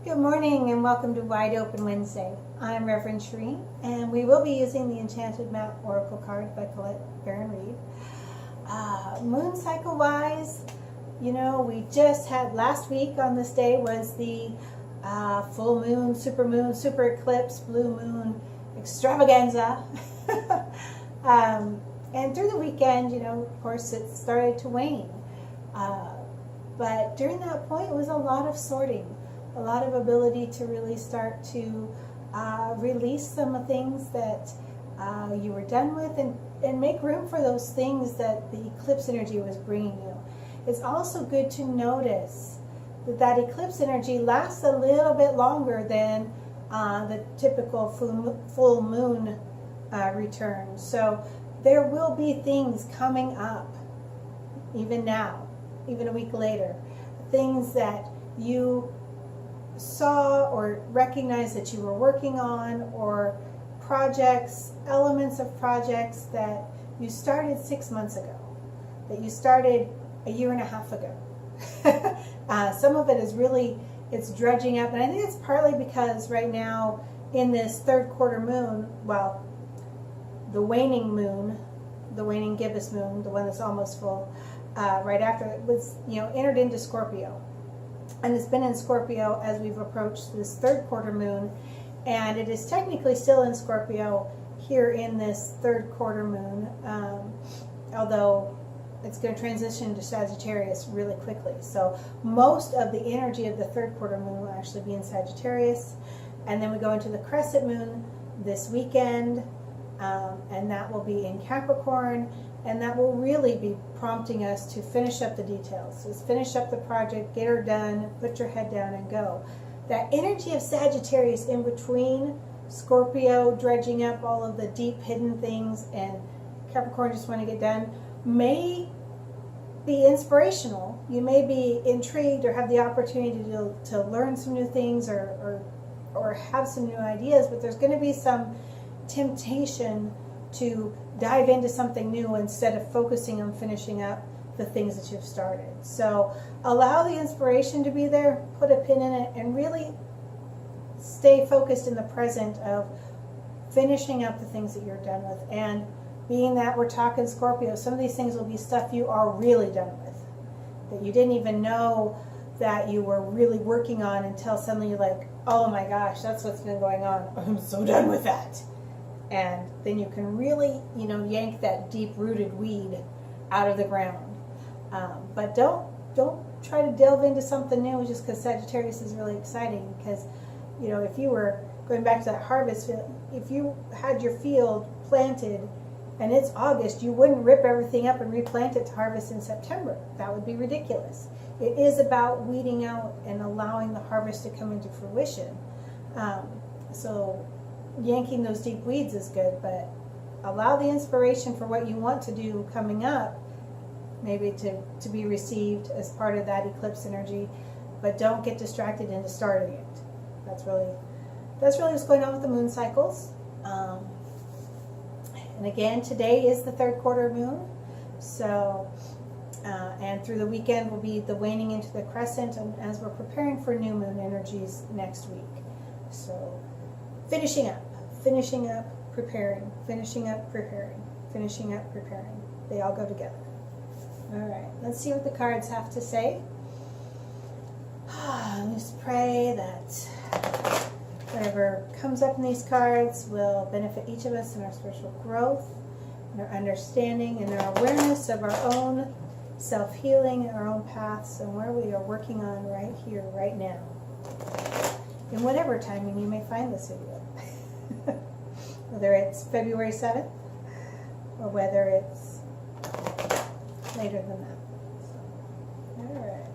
Good morning and welcome to Wide Open Wednesday. I'm Reverend Shereen and we will be using the Enchanted Map Oracle card by Colette Baron-Reid. Moon cycle wise, you know, we just had last week on this day was the full moon, super eclipse, blue moon extravaganza. And through the weekend, you know, of course, it started to wane. But during that point, it was a lot of sorting. A lot of ability to really start to release some of things that you were done with and make room for those things that the eclipse energy was bringing you. It's also good to notice that eclipse energy lasts a little bit longer than the typical full moon return. So there will be things coming up, even now, even a week later, things that you saw or recognized that you were working on, or projects, elements of projects that you started 6 months ago, that you started a year and a half ago. Some of it is really, it's dredging up, and I think it's partly because right now in this third quarter moon, well, the waning moon, the waning gibbous moon, the one that's almost full, right after it was, you know, entered into Scorpio. And it's been in Scorpio as we've approached this third quarter moon, and it is technically still in Scorpio here in this third quarter moon, although it's going to transition to Sagittarius really quickly. So most of the energy of the third quarter moon will actually be in Sagittarius, and then we go into the Crescent moon this weekend, and that will be in Capricorn, and that will really be prompting us to finish up the details. So finish up the project, get her done, put your head down and go. That energy of Sagittarius in between Scorpio dredging up all of the deep hidden things and Capricorn just want to get done may be inspirational. You may be intrigued or have the opportunity to learn some new things or have some new ideas, but there's going to be some temptation to dive into something new instead of focusing on finishing up the things that you've started. So allow the inspiration to be there, put a pin in it, and really stay focused in the present of finishing up the things that you're done with. And being that we're talking Scorpio, some of these things will be stuff you are really done with, that you didn't even know that you were really working on until suddenly you're like, oh my gosh, that's what's been going on. I'm so done with that. And then you can really, you know, yank that deep-rooted weed out of the ground. But don't try to delve into something new just because Sagittarius is really exciting. Because, you know, if you were going back to that harvest field, if you had your field planted and it's August, you wouldn't rip everything up and replant it to harvest in September. That would be ridiculous. It is about weeding out and allowing the harvest to come into fruition. So yanking those deep weeds is good, but allow the inspiration for what you want to do coming up, maybe to be received as part of that eclipse energy, but don't get distracted into starting it. That's really what's going on with the moon cycles. And again, today is the third quarter moon, so and through the weekend will be the waning into the crescent, and as we're preparing for new moon energies next week. So finishing up, preparing, finishing up, preparing, finishing up, preparing. They all go together. All right, let's see what the cards have to say. Let's pray that whatever comes up in these cards will benefit each of us in our spiritual growth, in our understanding, and our awareness of our own self-healing and our own paths and where we are working on right here, right now. In whatever timing you may find this video. Whether it's February 7th or whether it's later than that. So, all right.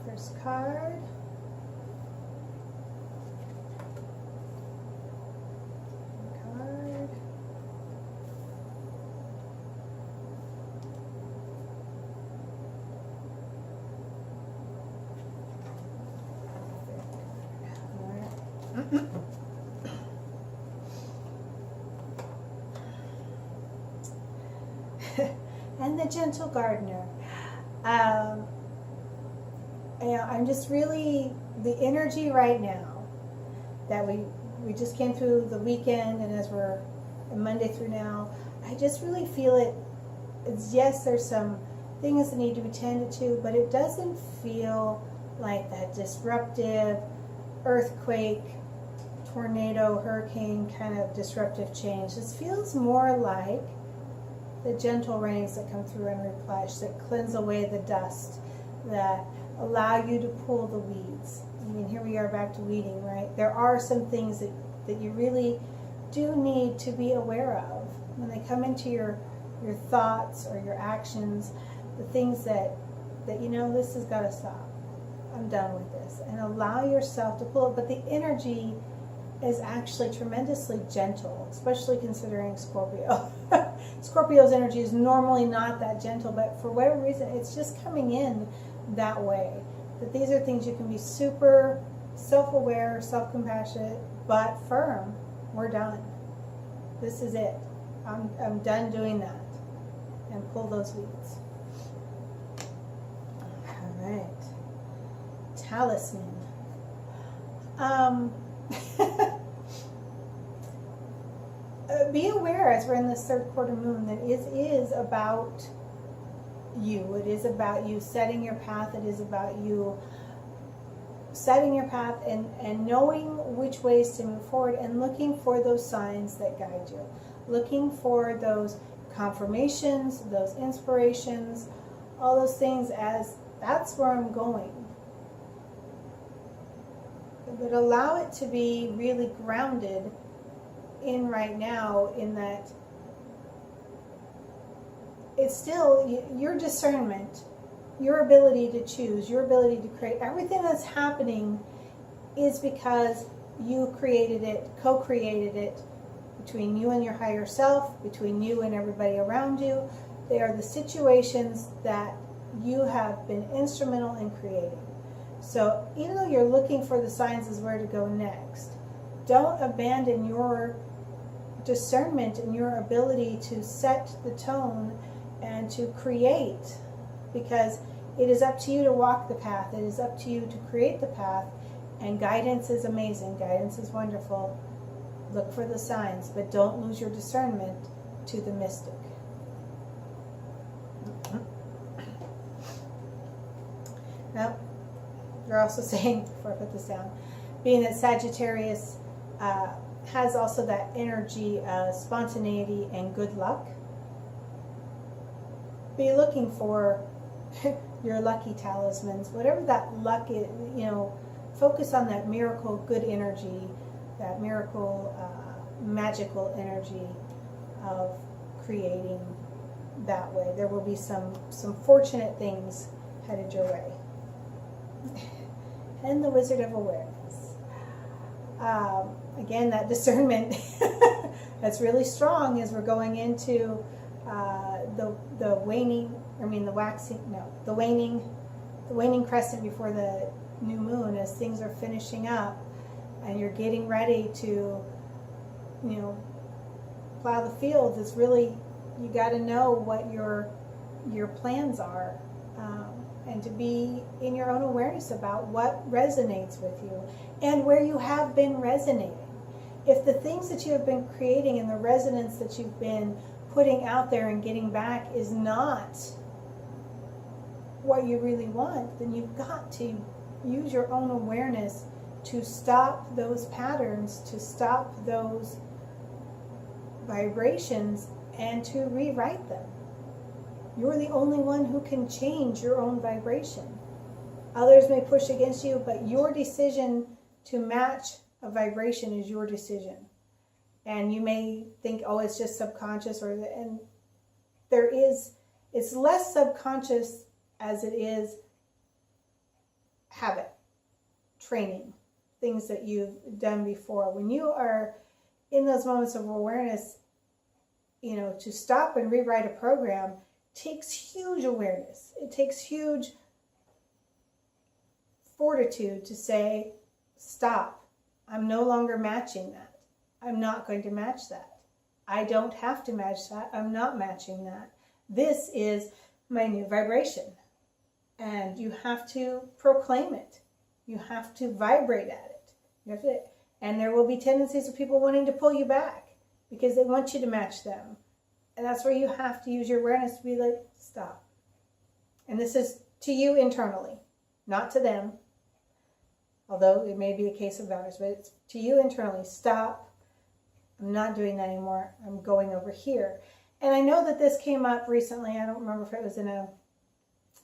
First card. and the gentle gardener. I'm just really, the energy right now that we just came through the weekend, and as we're Monday through now, I just really feel it. It's, yes, there's some things that need to be tended to, but it doesn't feel like that disruptive earthquake, tornado, hurricane kind of disruptive change. This feels more like the gentle rains that come through and replenish, that cleanse away the dust, that allow you to pull the weeds. I mean, here we are back to weeding, right? There are some things that you really do need to be aware of when they come into your thoughts or your actions, the things that you know, this has got to stop. I'm done with this. And allow yourself to pull it. But the energy is actually tremendously gentle, especially considering Scorpio. Scorpio's energy is normally not that gentle, but for whatever reason, it's just coming in that way. That these are things you can be super self-aware, self-compassionate, but firm. We're done. This is it. I'm done doing that. And pull those weeds. All right. Talisman. Be aware as we're in this third quarter moon that it is about you. It is about you setting your path. It is about you setting your path and knowing which ways to move forward and looking for those signs that guide you. Looking for those confirmations, those inspirations, all those things as that's where I'm going. But allow it to be really grounded in right now, in that it's still your discernment, your ability to choose, your ability to create. Everything that's happening is because you created it, co-created it, between you and your higher self, between you and everybody around you. They are the situations that you have been instrumental in creating. So even though you're looking for the signs as where to go next, don't abandon your discernment and your ability to set the tone and to create, because it is up to you to walk the path. It is up to you to create the path, and guidance is amazing. Guidance is wonderful. Look for the signs, but don't lose your discernment to the mystic. Now, they're also saying, before I put this down, being that Sagittarius has also that energy of spontaneity and good luck, be looking for your lucky talismans, whatever that luck is, you know, focus on that miracle good energy, that miracle magical energy of creating that way. There will be some fortunate things headed your way. And the Wizard of Awareness. Again, that discernment that's really strong as we're going into the waning, the waning crescent before the new moon, as things are finishing up and you're getting ready to, plow the fields. It's really, you got to know what your plans are, and to be in your own awareness about what resonates with you and where you have been resonating. If the things that you have been creating and the resonance that you've been putting out there and getting back is not what you really want, then you've got to use your own awareness to stop those patterns, to stop those vibrations, and to rewrite them. You're the only one who can change your own vibration. Others may push against you, but your decision to match a vibration is your decision. And you may think, oh, it's just subconscious, and it's less subconscious as it is habit, training, things that you've done before. When you are in those moments of awareness, to stop and rewrite a program takes huge awareness. It takes huge fortitude to say, stop. I'm no longer matching that. I'm not going to match that. I don't have to match that. I'm not matching that. This is my new vibration. And you have to proclaim it. You have to vibrate at it. You have to, and there will be tendencies of people wanting to pull you back because they want you to match them. And that's where you have to use your awareness to be like, stop. And this is to you internally, not to them. Although it may be a case of others, but it's to you internally. Stop. I'm not doing that anymore. I'm going over here. And I know that this came up recently. I don't remember if it was in a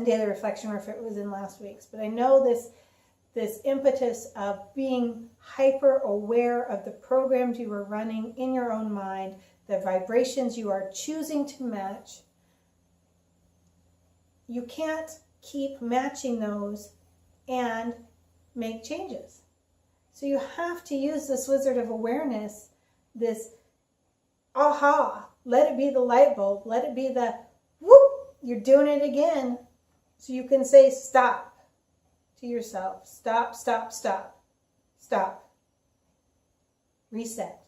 daily reflection or if it was in last week's, but I know this impetus of being hyper aware of the programs you are running in your own mind, the vibrations you are choosing to match. You can't keep matching those and make changes. So you have to use this wizard of awareness, this aha, let it be the light bulb, let it be the whoop, you're doing it again. So you can say stop to yourself. Stop, stop, stop, stop. Reset.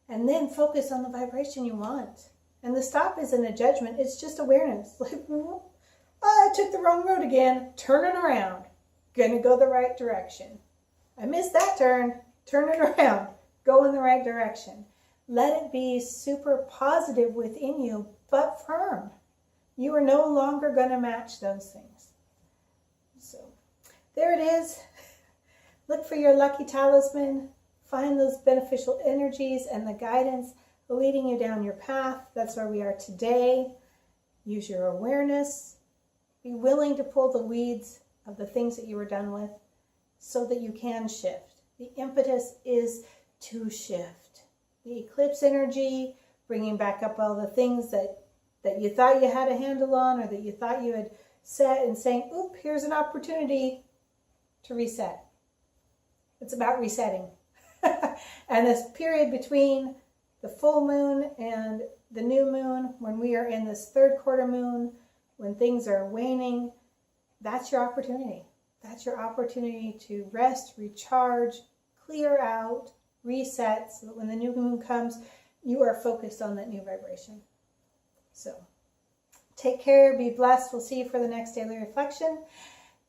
And then focus on the vibration you want. And the stop isn't a judgment, it's just awareness. Like, oh, I took the wrong road again. Turn it around. Gonna go the right direction. I missed that turn. Turn it around. Go in the right direction. Let it be super positive within you, but firm. You are no longer going to match those things. So there it is. Look for your lucky talisman. Find those beneficial energies and the guidance leading you down your path. That's where we are today. Use your awareness. Be willing to pull the weeds of the things that you were done with so that you can shift. The impetus is to shift. The eclipse energy, bringing back up all the things that you thought you had a handle on or that you thought you had set, and saying, oop, here's an opportunity to reset. It's about resetting. And this period between the full moon and the new moon, when we are in this third quarter moon, when things are waning, that's your opportunity. That's your opportunity to rest, recharge, clear out, reset, so that when the new moon comes, you are focused on that new vibration. So take care, be blessed. We'll see you for the next daily reflection.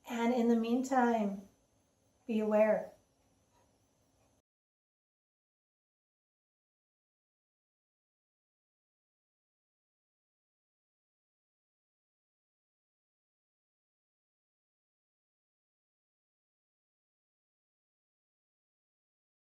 And in the meantime, be aware.